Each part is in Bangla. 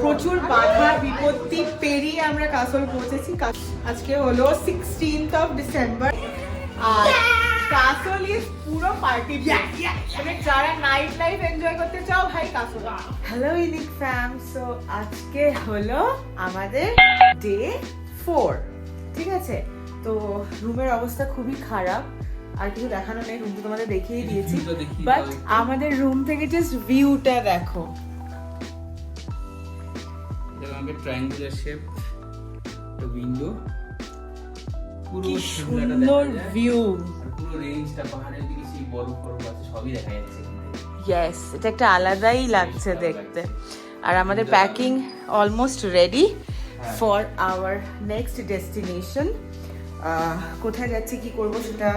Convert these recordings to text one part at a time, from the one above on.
প্রচুর বাধা বিপত্তি পেরিয়ে আমরা কাসল পৌঁছেছি। আজকে হলো 16th of December আর কাসল ইজ পুরো পার্টি মানে যারা নাইট লাইফ এনজয় করতে চাও ভাই castle. Hello unique fam, so আজকে হলো আমাদের ডে 4, ঠিক আছে? তো রুমের অবস্থা খুবই খারাপ, আর কিছু দেখানো নেই, রুম তো তোমাদের দেখিয়ে দিয়েছি, বাট আমাদের রুম থেকে জাস্ট ভিউটা দেখো। আমাদের ট্রায়াঙ্গুলার শেপ উইন্ডো, পুরো কি সুন্দর ভিউ, পুরো রেঞ্জটা পাহাড়ের দিকে সেই বরফ আছে সবই দেখা যাচ্ছে। ইয়েস, এটা একটা আলাদাই লাগছে দেখতে। আর আমাদের packing almost ready for our next destination. কোথায় যাচ্ছি কি করব সেটা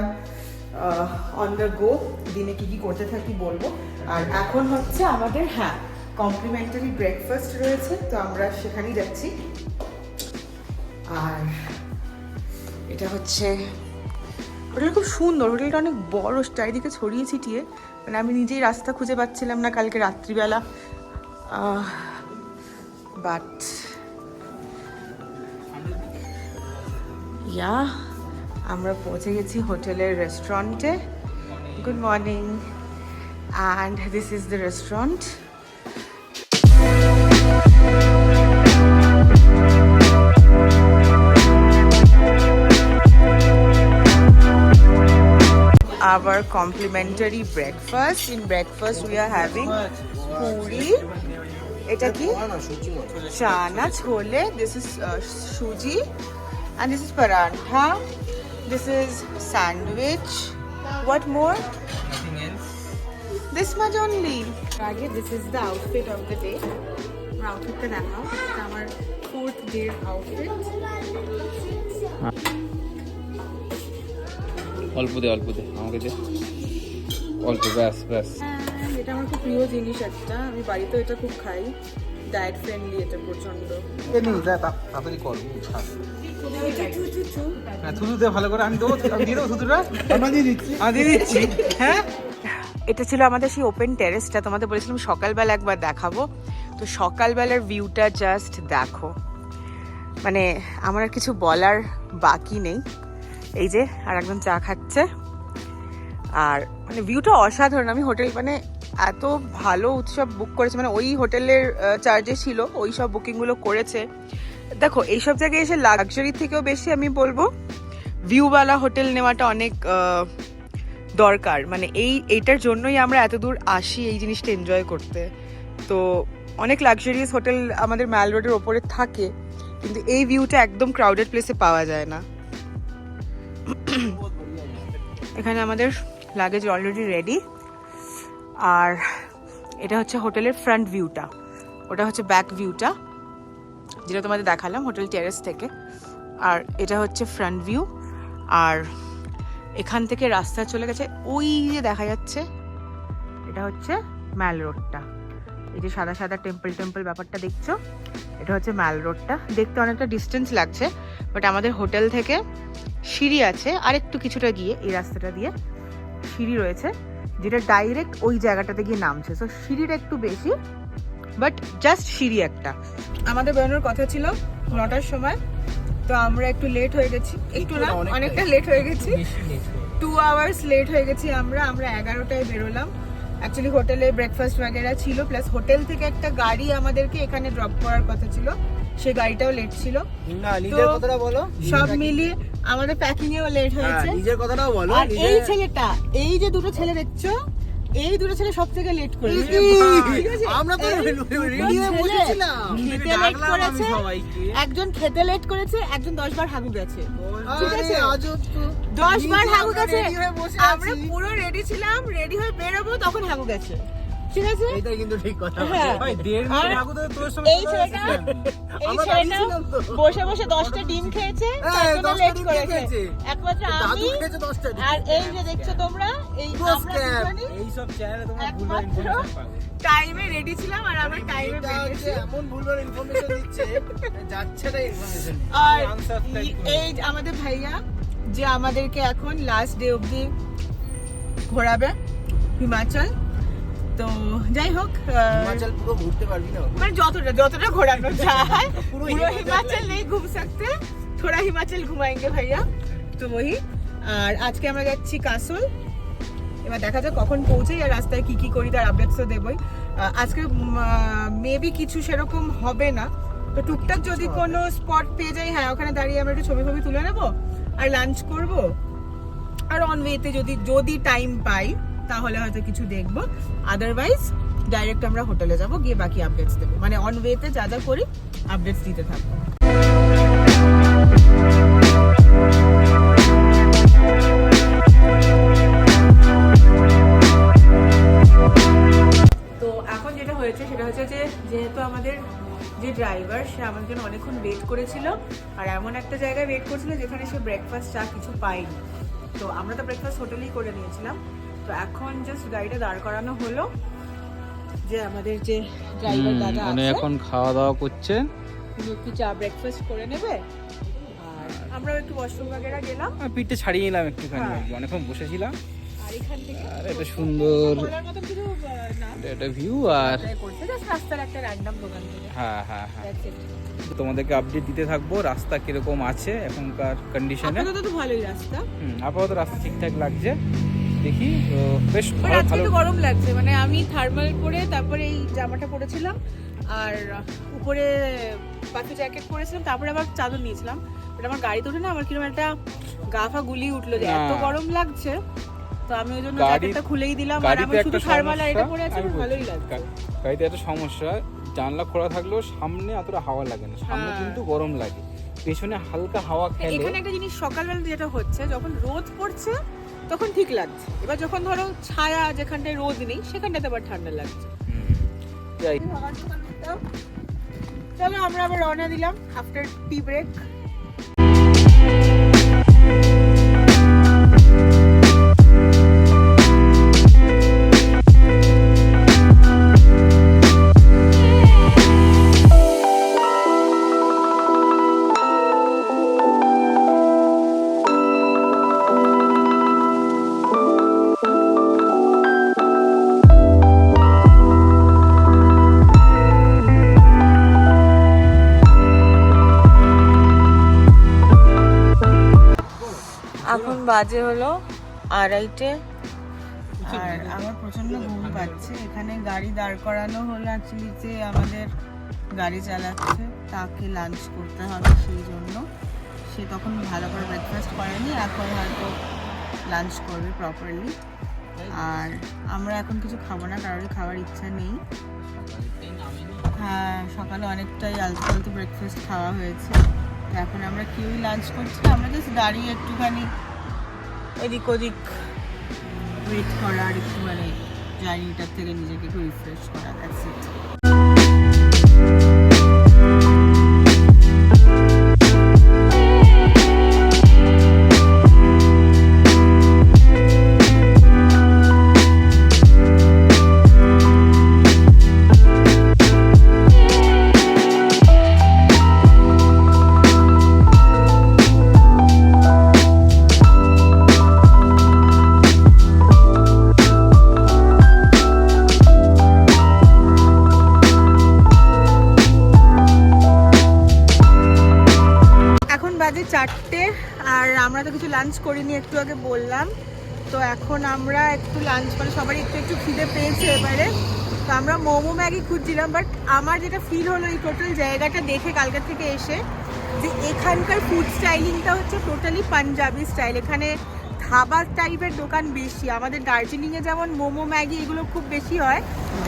অন দ্য গো, দিনে কি কি করতে থাকি বলবো। আর এখন হচ্ছে আমাদের কমপ্লিমেন্টারি ব্রেকফাস্ট রয়েছে, তো আমরা সেখানেই যাচ্ছি। আর এটা হচ্ছে হোটেলটা, খুব সুন্দর, হোটেলটা অনেক বড়, চারিদিকে ছড়িয়ে ছিটিয়ে, মানে আমি নিজেই রাস্তা খুঁজে পাচ্ছিলাম না কালকে রাত্রিবেলা, বাট ইয়া আমরা পৌঁছে গেছি হোটেলের রেস্টুরেন্টে। Good morning, and this is the restaurant. Our complimentary breakfast. In breakfast we are having puri. Eta ki? Chana chole. This is suji, and this is parantha. This is sandwich. What more? Nothing else. This much only. This is the outfit of the day. Outfit ka dekhao. It's our 4th day outfit. অল্প দে আমাকে দে অল্প, ব্যাস। এটা আমার খুব প্রিয় জিনিস একটা, আমি বাড়িতেও এটা খুব খাই, ডায়েট ফ্রেন্ডলি এটা প্রচন্ড। তাড়াতাড়ি কর, থুতু দে ভালো করে, আমি দিয়ে দেবো থুতুটা, দিয়ে দিচ্ছি। হ্যাঁ, এটা ছিল আমাদের সেই ওপেন টেরেসটা, তোমাদের বলেছিলাম সকালবেলা একবার দেখাবো। তো সকালবেলার ভিউটা জাস্ট দেখো, মানে আমার আর কিছু বলার বাকি নেই। এই যে আর একজন চা খাচ্ছে, আর মানে ভিউটা অসাধারণ। আমি হোটেল মানে এত ভালো উৎসব বুক করেছে, মানে ওই হোটেলের চার্জে ছিল, ওই সব বুকিংগুলো করেছে। দেখো এইসব জায়গায় এসে লাক্সারি থেকেও বেশি আমি বলবো ভিউওয়ালা হোটেল নেওয়াটা অনেক দরকার, মানে এইটার জন্যই আমরা এত দূর আসি এই জিনিসটা এনজয় করতে। তো অনেক লাক্সারিয়াস হোটেল আমাদের ম্যাল রোডের ওপরে থাকে, কিন্তু এই ভিউটা একদম ক্রাউডেড প্লেসে পাওয়া যায় না। এখানে আমাদের লাগেজ অলরেডি রেডি, আর এটা হচ্ছে হোটেলের ফ্রন্ট ভিউটা, ওটা হচ্ছে ব্যাক ভিউটা যেটা তোমাদের দেখালাম হোটেল টেরেস থেকে, আর এটা হচ্ছে ফ্রন্ট ভিউ। আর এখান থেকে রাস্তা চলে গেছে, ওই যে দেখা যাচ্ছে এটা হচ্ছে ম্যাল রোডটা, এই যে সাদা সাদা টেম্পল ব্যাপারটা দেখছো, এটা হচ্ছে ম্যাল রোডটা। দেখতে অনেকটা ডিস্টেন্স লাগছে, বাট আমাদের হোটেল থেকে সিঁড়ি আছে আর একটু কিছুটা গিয়ে, এই রাস্তাটা দিয়ে সিঁড়ি রয়েছে যেটা ডাইরেক্ট ওই জায়গাটাতে গিয়ে নামছে। সো সিঁড়িটা একটু বেশি, বাট জাস্ট সিঁড়ি একটা। আমাদের বেরোনোর কথা ছিল 9টার সময়, তো আমরা একটু লেট হয়ে গেছি, একটু না অনেকটা লেট হয়ে গেছি, 2 hours লেট হয়ে গেছি আমরা 11টায় বেরোলাম। অ্যাকচুয়ালি হোটেলে ব্রেকফাস্ট वगैरह ছিল, প্লাস হোটেল থেকে একটা গাড়ি আমাদেরকে এখানে ড্রপ করার কথা ছিল, সেই গাড়িটাও লেট ছিল। না, নিজের কথাটা বলো। সব মিলিয়ে আমাদের প্যাকিং এও লেট হয়েছে। নিজের কথাটাও বলো। আর এই ছেলেটা, এই যে দুটো ছেলে দেখছো, এই দুটো ছেলে সব থেকে লেট করেছে। আমরা তো রেডি হয়ে বসেছিলাম, খেতে লেট করেছে, একজন খেতে লেট করেছে, একজন 10 বার হাগু গেছে। ঠিক আছে, 10 বার হাগু গেছে। আমরা পুরো রেডি ছিলাম, রেডি হয়ে বেরোবো, তখন হাগু গেছে। ঠিক আছে, এটাই কিন্তু ঠিক কথা। ভাই 1.5 মিনিট আগে তো তোর সঙ্গে এই ছেলেটা বসে বসে 10টা ডিম খেয়েছে, তার জন্য লেট করেছে একমাত্র আমি। আর এই যে দেখছো তোমরা, এই এই সব চ্যানেলে তোমরা ভুলভাল ইনফরমেশন পাবে। টাইমে রেডি ছিলাম আর আমরা টাইমে বেরিয়েছি। এমন ভুলভাল ইনফরমেশন দিচ্ছে, যাচ্ছে না ইনফরমেশন। আর এই আমাদের ভাইয়া যে আমাদেরকে এখন লাস্ট ডে অবধি ঘোরাবে হিমাচল, তো যাই হোক হিমাচল পুরো ঘুরতে পারবি না মানে যতটা ঘোরানো যায় পুরো পুরো হিমাচল হিমাচল নেই ঘুম सकते थोड़ा हिमाचल घुमाएंगे भैया তো वही আর আজকে আমরা যাচ্ছি কাসল এবার দেখা যাক কখন পৌঁছাই আর রাস্তায় কি কি করি তার আপডেটস তো দেবই আজকে মেবি কিছু সেরকম হবে না তো টুকটাক যদি কোনো স্পট পেয়ে যাই হ্যাঁ ওখানে দাঁড়িয়ে আমরা একটু ছবি তুলে নেবো আর লাঞ্চ করব আর অন ওয়েতে যদি টাইম পাই তাহলে হয়তো কিছু দেখবো আদারওয়াইজ ডাইরেক্ট আমরা হোটেলে যাব গিয়ে বাকি আপডেটস দেবো মানে অন ওয়েতে যা যা করি আপডেটস দিতে থাকবো তো এখন যেটা হয়েছে সেটা হচ্ছে যে যেহেতু আমাদের যে ড্রাইভার সে আমাদের জন্য অনেকক্ষণ ওয়েট করেছিল আর এমন একটা জায়গায় ওয়েট করেছিল যেখানে সে ব্রেকফাস্ট চা কিছু পায়নি তো আমরা তো ব্রেকফাস্ট হোটেলেই করে নিয়েছিলাম তো এখন জাস্ট গাড়িটা দাঁড় করানো হলো যে আমাদের যে ড্রাইভার দাদা আছে এখন খাওয়া দাওয়া করছে উনি একটু চা ব্রেকফাস্ট করে নেবে আর আমরাও একটু ওয়াশরুম বাগেরা গেলাম পিঠে ছাড়িয়ে নিলাম একটুখানি হ্যাঁ। অনেকক্ষণ বসেছিলাম আর এখান থেকে আর এটা সুন্দর বলার মতন কিছু না একটা ভিউ আর করছে জাস্ট রাস্তার একটা র্যান্ডম দোকান থেকে হ্যাঁ হ্যাঁ হ্যাঁ That's it. তোমাদেরকে আপডেট দিতে থাকবো রাস্তা কিরকম আছে এখনকার কন্ডিশনে আপাতত তো ভালোই রাস্তা আপাতত রাস্তা ঠিকঠাক লাগছে দেখি তো বেশ বাট ভালো আজকে ভালো একটু গরম লাগছে মানে আমি থার্মাল পরে তারপরে এই জামাটা পরেছিলাম আর উপরে বাকি জ্যাকেট পরেছিলাম তারপরে আবার চাদর নিয়েছিলাম বাট আমার গাড়িতে উঠে না আমার কিরকম একটা গা ফা গুলিয়ে উঠলো যে এত না। গরম লাগছে তো আমি ওই জন্য গাড়ি- জ্যাকেটটা খুলেই দিলাম আর আমি গাড়িতে শুধু একটা থার্মাল আর এটা সমস্যা, পরে আছি আমি আমার ভালোই বলছি, লাগছে গাড়িতে একটা সমস্যা জানলা খোলা থাকলেও সামনে অতটা হাওয়া লাগে না সামনে হ্যাঁ। কিন্তু গরম লাগে পেছনে হালকা হাওয়া খেলে এখানে একটা জিনিস সকালবেলা যেটা হচ্ছে যখন রোদ পড়ছে তখন ঠিক লাগছে এবার যখন ধরো ছায়া যেখানটায় রোদ নেই সেখানটাতে আবার ঠান্ডা লাগছে যাই চলো আমরা আবার রওনা দিলাম আফটার টি ব্রেক এখন বাজে হলো 2:30 আর আমার প্রচন্ড ঘুম পাচ্ছে এখানে গাড়ি দাঁড় করানো হলো অ্যাকচুয়ালি যে আমাদের গাড়ি চালাচ্ছে তাকে লাঞ্চ করতে হবে সেই জন্য সে তখন ভালো করে ব্রেকফাস্ট করেনি এখন হয়তো লাঞ্চ করবে প্রপারলি আর আমরা এখন কিছু খাবো না কারোরই খাওয়ার ইচ্ছা নেই হ্যাঁ সকালে অনেকটাই আলতু ফালতু ব্রেকফাস্ট খাওয়া হয়েছে তো এখন আমরা কেউই লাঞ্চ করছি না আমরা জাস্ট দাঁড়িয়ে একটুখানি এদিক ওদিক ওয়েট করা আর একটু মানে জার্নিটার থেকে নিজেকে একটু রিফ্রেশ করা দ্যাটস ইট বাজে 4টে আর আমরা তো কিছু লাঞ্চ করিনি একটু আগে বললাম তো এখন আমরা একটু লাঞ্চ মানে সবারই একটু খিদে পেয়েছে এবারে তো আমরা মোমো ম্যাগি খুঁজছিলাম বাট আমার যেটা ফিল হলো এই টোটাল জায়গাটা দেখে কালকার থেকে এসে যে এখানকার ফুড স্টাইলিংটা হচ্ছে টোটালি পাঞ্জাবি স্টাইল এখানে ধাবা টাইপের দোকান বেশি আমাদের দার্জিলিংয়ে যেমন মোমো ম্যাগি এগুলো খুব বেশি হয়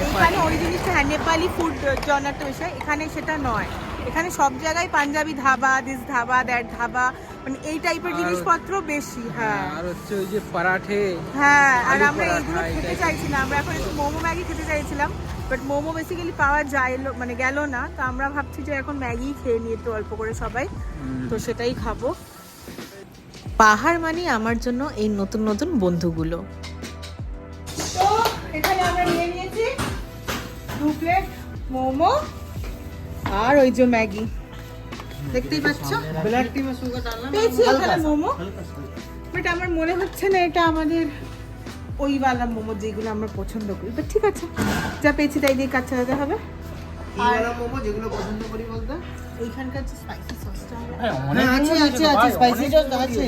এখানে ওই জিনিসটা হ্যাঁ নেপালি ফুড জনারটা বেশি এখানে সেটা নয় এখানে সব জায়গায় পাঞ্জাবি ধাবা দিস ধাবা দ্যাট ধাবা মানে এই টাইপের জিনিসপত্র বেশি হ্যাঁ আর হচ্ছে ওই যে পরাঠে হ্যাঁ আর আলু আমরা পরাঠা, এইগুলো এই খেতে type-এর। চাইছি না আমরা এখন একটু মোমো ম্যাগি খেতে চাইছিলাম বাট মোমো বেসিক্যালি পাওয়া যায় মানে গেল না তো আমরা ভাবছি যে এখন ম্যাগি খেয়ে নিই একটু অল্প করে সবাই তো সেটাই খাবো পাহাড় মানে আমার জন্য এই নতুন নতুন বন্ধুগুলো। তো এখানে আমরা নিয়ে নিয়েছি 2 প্লেট মোমো আর ওই যে ম্যাগি দেখতেই পাচ্ছ ब्लैक टी में शुगर डालना পেয়েছি এখানে মোমো বাট আমার মনে হচ্ছে না এটা আমাদের ওইওয়ালা মোমো যেগুলো আমরা পছন্দ করি, বাট ঠিক আছে যা পেয়েছি তাই দিয়ে কাজ চালাতে হবে। এইগুলো মোমো যেগুলো পছন্দ করি বলতে এইখানকার যে স্পাইসি সসটা আছে স্পাইসি সস আছে।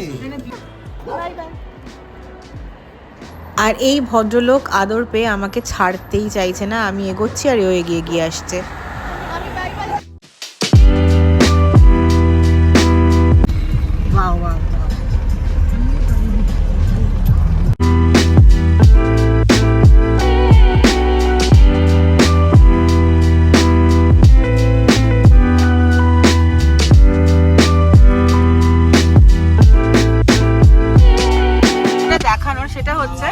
Bye bye. আর এই ভদ্রলোক আদর পেয়ে আমাকে ছাড়তেই চাইছে না, আমি এগোচ্ছি আর ও এগিয়ে গিয়ে আসছে। Wow wow. দেখানোর সেটা হচ্ছে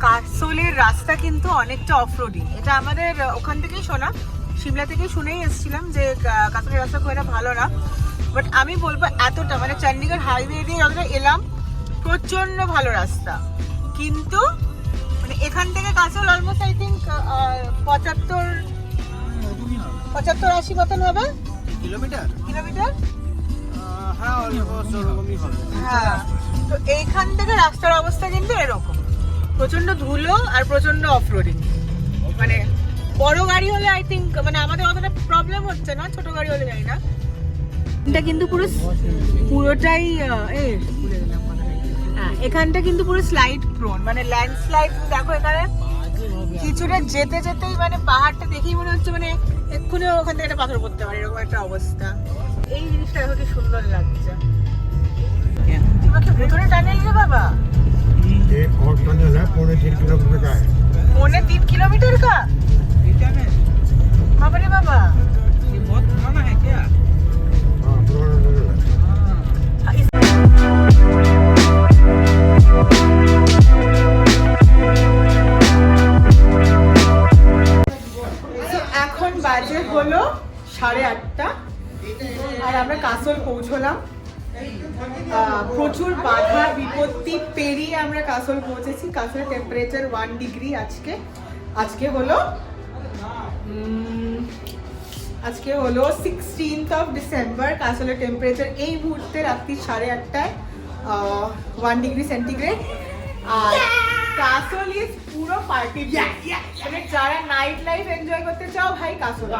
কাসলের রাস্তা কিন্তু অনেকটা অফরোডিং। এটা আমাদের ওখান থেকেই শোনা, সিমলা থেকেই শুনেই এসেছিলাম যে কাসলের রাস্তা খুব একটা ভালো না, বাট আমি বলবো এতটা মানে চণ্ডীগড় হাইওয়ে দিয়ে যতটা এলাম প্রচন্ড ভালো রাস্তা, কিন্তু মানে এখান থেকে কাসল অলমোস্ট আই থিঙ্ক 75-80 মতন হবে কিলোমিটার। কিলোমিটার। হ্যাঁ অলমোস্ট ওরকমই হবে। হ্যাঁ, তো এইখান থেকে রাস্তার অবস্থা কিন্তু এরকম, প্রচন্ড ধুলো আর প্রচন্ড অফরোডিং। মানে বড় গাড়ি হলে আই থিঙ্ক মানে আমাদের অতটা প্রবলেম হচ্ছে না, ছোট গাড়ি হলে জানি না। এটা কিন্তু পুরোটাই এখানটা কিন্তু পুরো স্লাইড প্রোন, মানে ল্যান্ডস্লাইড। দেখো এখানে কিছুটা যেতে যেতেই মানে পাহাড়টা দেখেই মনে হচ্ছে মানে এক্ষুনি ওখান থেকে একটা পাথর পড়তে পারে, এরকম একটা অবস্থা। এই জিনিসটা দেখো কি সুন্দর লাগছে। ভেতরে টানেল রে বাবা, एक और टनल है 3.5 किलोमीटर का है। 3.5 किलोमीटर का? बाबा रे बाबा, ये बहुत पुराना है क्या? हाँ पुराना टनल है। এখন বাজে হলো 8:30 আর আমরা কাসল পৌঁছলাম। প্রচুর বাধা বিপত্তি পেরিয়ে আমরা কাসল পৌঁছেছি। কাসলের টেম্পারেচার 1 ডিগ্রি আজকে হলো 16th of December। কাসলের টেম্পারেচার এই মুহূর্তে রাত্রি 8:30 1 ডিগ্রি সেন্টিগ্রেড। আর কাসল ইজ পুরো পার্টি, মানে যারা নাইট লাইফ এনজয় করতে চাও ভাই কাসল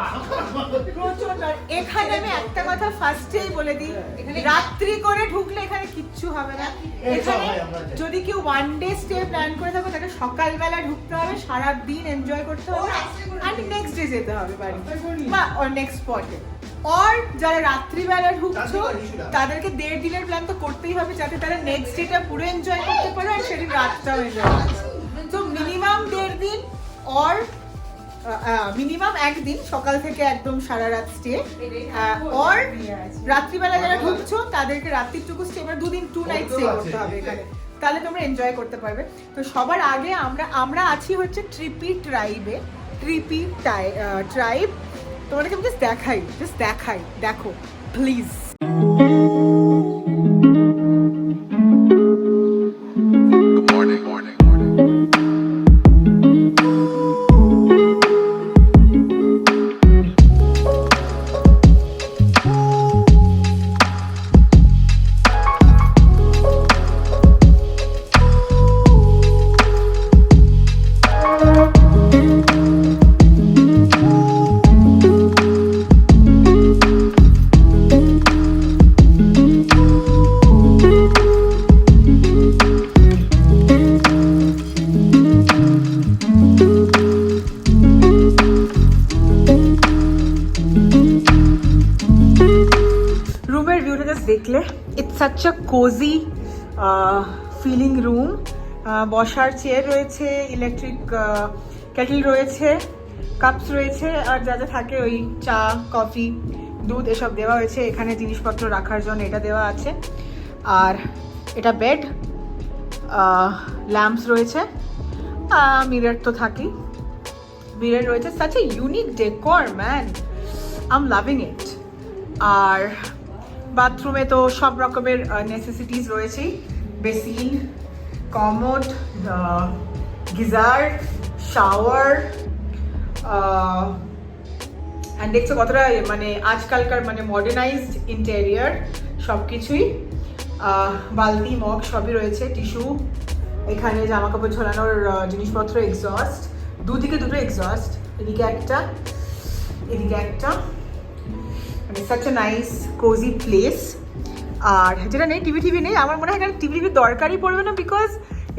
প্রচন্ড। এখানে আমি একটা কথা ফার্স্টেই বলে দিই, রাত্রি করে ঢুকলে এখানে কিচ্ছু হবে না। এখানে যদি কেউ 1 ডে স্টে প্ল্যান করে থাকো তাকে সকালবেলা ঢুকতে হবে, সারা দিন এনজয় করতে হবে, আর নেক্সট ডে যেতে হবে বাড়ি বা নেক্সট স্পটে। আর যারা রাত্রিবেলা ঢুকছো তাদেরকে 1.5 দিনের প্ল্যান তো করতেই হবে, যাতে তারা নেক্সট ডেটা পুরো এনজয় করতে পারে আর সেদিন রাতটাও এনজয় করতে পারে। তো মিনিমাম 1.5 দিন আর মিনিমাম 1 দিন সকাল থেকে একদম সারা রাত স্টে। আর রাত্রিবেলা যারা ঢুকছো তাদেরকে রাত্রিটুকু স্টে, মানে 2 দিন 2 নাইট স্টে করতে হবে এখানে, তাহলে তোমরা এনজয় করতে পারবে। তো সবার আগে আমরা আছি হচ্ছে ট্রিপি ট্রাইব। তোমাদেরকে আমি জাস্ট দেখাই, দেখো প্লিজ। দেখলে it's such a cosy feeling room. বসার চেয়ার রয়েছে, ইলেকট্রিক কেটল রয়েছে, কাপস রয়েছে, আর যা যা থাকে ওই চা কফি দুধ এসব দেওয়া হয়েছে। এখানে জিনিসপত্র রাখার জন্য এটা দেওয়া আছে। আর এটা বেড, ল্যাম্পস রয়েছে, মিরর তো থাকেই, মিরর রয়েছে। Such a unique decor man, I am loving it. আর বাথরুমে তো সব রকমের নেসেসিটিস রয়েছেই, basin, commode, geyser, shower. And দেখছো কতটা মানে আজকালকার মানে মডার্নাইজড ইন্টেরিয়ার সব কিছুই। বালতি মগ সবই রয়েছে, টিস্যু এখানে জামা কাপড় ঝোলানোর জিনিসপত্র, এক্সস্ট, দুদিকে দুটো এক্সস্ট, এদিকে একটা এদিকে একটা, মানে such a nice cosy place. আর যেটা নেই টিভি নেই, আমার মনে হয় এখানে টিভি দরকারই পড়বে না, বিকজ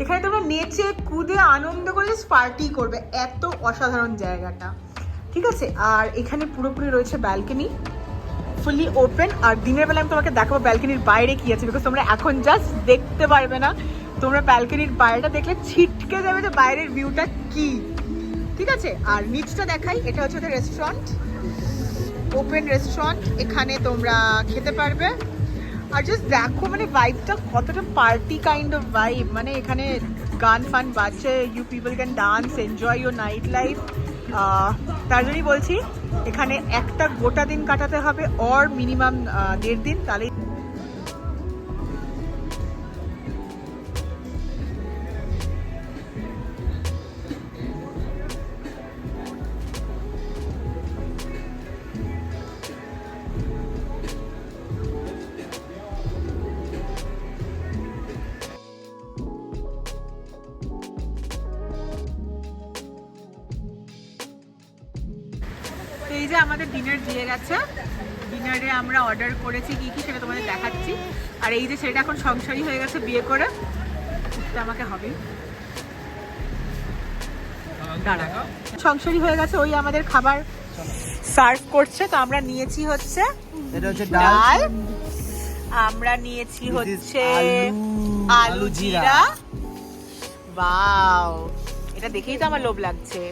এখানে তোমরা নেচে কুদে আনন্দ করে পার্টি করবে, এত অসাধারণ জায়গাটা, ঠিক আছে। আর এখানে পুরোপুরি রয়েছে ব্যালকনি, ফুলি ওপেন। আর দিনের বেলা আমি তোমাকে দেখাবো ব্যালকনির বাইরে কি আছে, বিকজ তোমরা এখন জাস্ট দেখতে পারবে না, তোমরা ব্যালকনির বাইরেটা দেখলে ছিটকে যাবে যে বাইরের ভিউটা কি, ঠিক আছে। আর নিচটা দেখাই, এটা হচ্ছে ওদের রেস্টুরেন্ট, ওপেন রেস্টুরেন্ট, এখানে তোমরা খেতে পারবে। আর জাস্ট দেখো মানে ভাইবটা কতটা পার্টি কাইন্ড অফ ভাইব, মানে এখানে গান ফান বাজছে, you people can dance, enjoy your night life. তার জন্যই বলছি এখানে একটা গোটা দিন কাটাতে হবে, অর মিনিমাম 1.5 দিন, তাহলেই। এই যে আমাদের ডিনার দিয়ে গেছে, ডিনারে আমরা অর্ডার করেছি কি কি সেটা তোমাদের দেখাচ্ছি। আর এই যে সেটা এখন সংসারী হয়ে গেছে বিয়ে করে, উঠতে আমাকে হবে, সংসারী হয়ে গেছে, ওই আমাদের খাবার সার্ভ করছে। তো আমরা নিয়েছি হচ্ছে এটা হচ্ছে ডাল, আমরা নিয়েছি হচ্ছে আলু জিরা। ওয়াও, এটা দেখেই তো আমার লোভ লাগছে।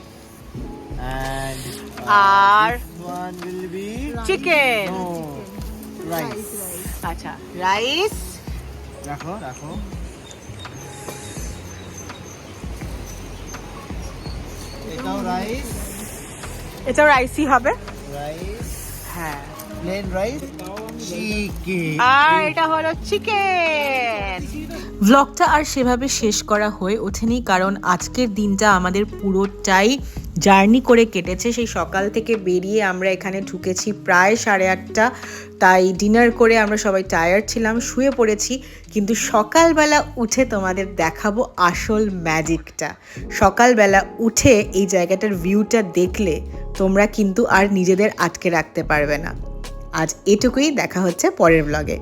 and আর one will be chicken, rice. আচ্ছা রাইস, রাখো রাখো। এটাও রাইস, এটাও রাইসই হবে, রাইস, হ্যাঁ। Plain rice, chicken. আর এটা হলো চিকেন। ভ্লগটা আর সেভাবে শেষ করা হয়ে ওঠেনি, কারণ আজকের দিনটা আমাদের পুরোটাই জার্নি করে কেটেছে। সেই সকাল থেকে বেরিয়ে আমরা এখানে ঢুকেছি প্রায় 8:30, তাই ডিনার করে আমরা সবাই টায়ার্ড ছিলাম, শুয়ে পড়েছি। কিন্তু সকালবেলা উঠে তোমাদের দেখাবো আসল ম্যাজিকটা। সকালবেলা উঠে এই জায়গাটার ভিউটা দেখলে তোমরা কিন্তু আর নিজেদের আটকে রাখতে পারবে না। আজ এটুকুই, দেখা হচ্ছে পরের ব্লগে।